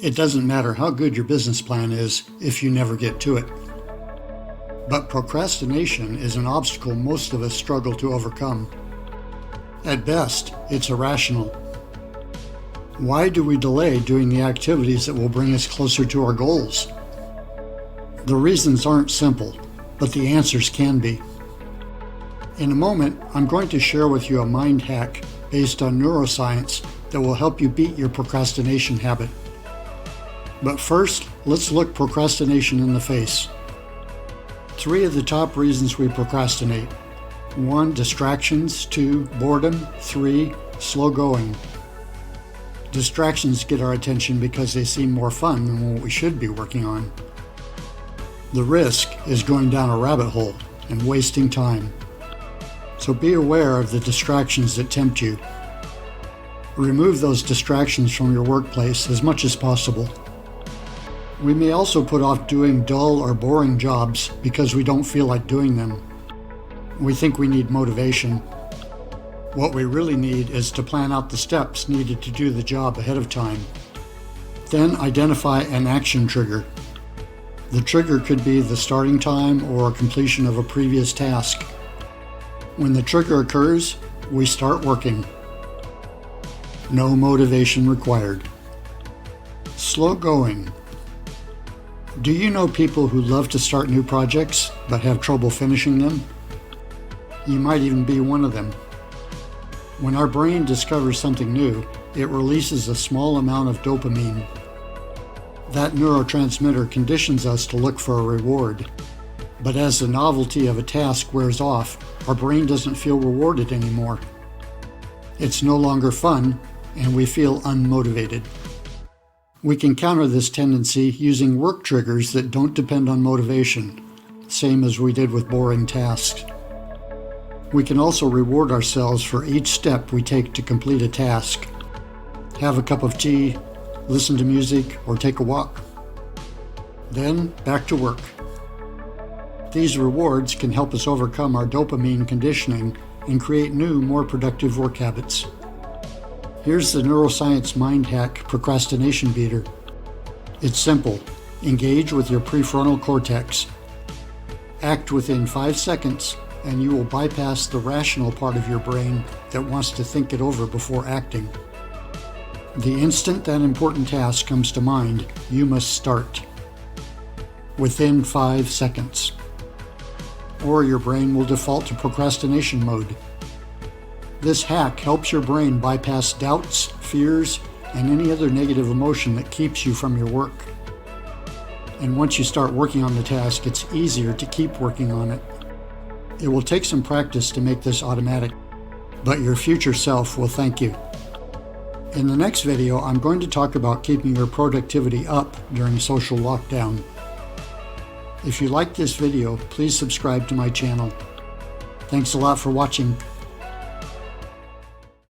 It doesn't matter how good your business plan is if you never get to it. But procrastination is an obstacle most of us struggle to overcome. At best, it's irrational. Why do we delay doing the activities that will bring us closer to our goals? The reasons aren't simple, but the answers can be. In a moment, I'm going to share with you a mind hack based on neuroscience that will help you beat your procrastination habit. But first, let's look procrastination in the face. 3 of the top reasons we procrastinate. 1. Distractions. 2. Boredom. 3. Slow going. Distractions get our attention because they seem more fun than what we should be working on. The risk is going down a rabbit hole and wasting time. So be aware of the distractions that tempt you. Remove those distractions from your workplace as much as possible. We may also put off doing dull or boring jobs because we don't feel like doing them. We think we need motivation. What we really need is to plan out the steps needed to do the job ahead of time. Then identify an action trigger. The trigger could be the starting time or completion of a previous task. When the trigger occurs, we start working. No motivation required. Slow going. Do you know people who love to start new projects but have trouble finishing them? You might even be one of them. When our brain discovers something new, it releases a small amount of dopamine. That neurotransmitter conditions us to look for a reward. But as the novelty of a task wears off, our brain doesn't feel rewarded anymore. It's no longer fun, and we feel unmotivated. We can counter this tendency using work triggers that don't depend on motivation, same as we did with boring tasks. We can also reward ourselves for each step we take to complete a task. Have a cup of tea, listen to music, or take a walk. Then, back to work. These rewards can help us overcome our dopamine conditioning and create new, more productive work habits. Here's the neuroscience mind hack procrastination beater. It's simple. Engage with your prefrontal cortex. Act within 5 seconds, and you will bypass the rational part of your brain that wants to think it over before acting. The instant that important task comes to mind, you must start. Within 5 seconds. Or your brain will default to procrastination mode. This hack helps your brain bypass doubts, fears, and any other negative emotion that keeps you from your work. And once you start working on the task, it's easier to keep working on it. It will take some practice to make this automatic, but your future self will thank you. In the next video, I'm going to talk about keeping your productivity up during social lockdown. If you liked this video, please subscribe to my channel. Thanks a lot for watching.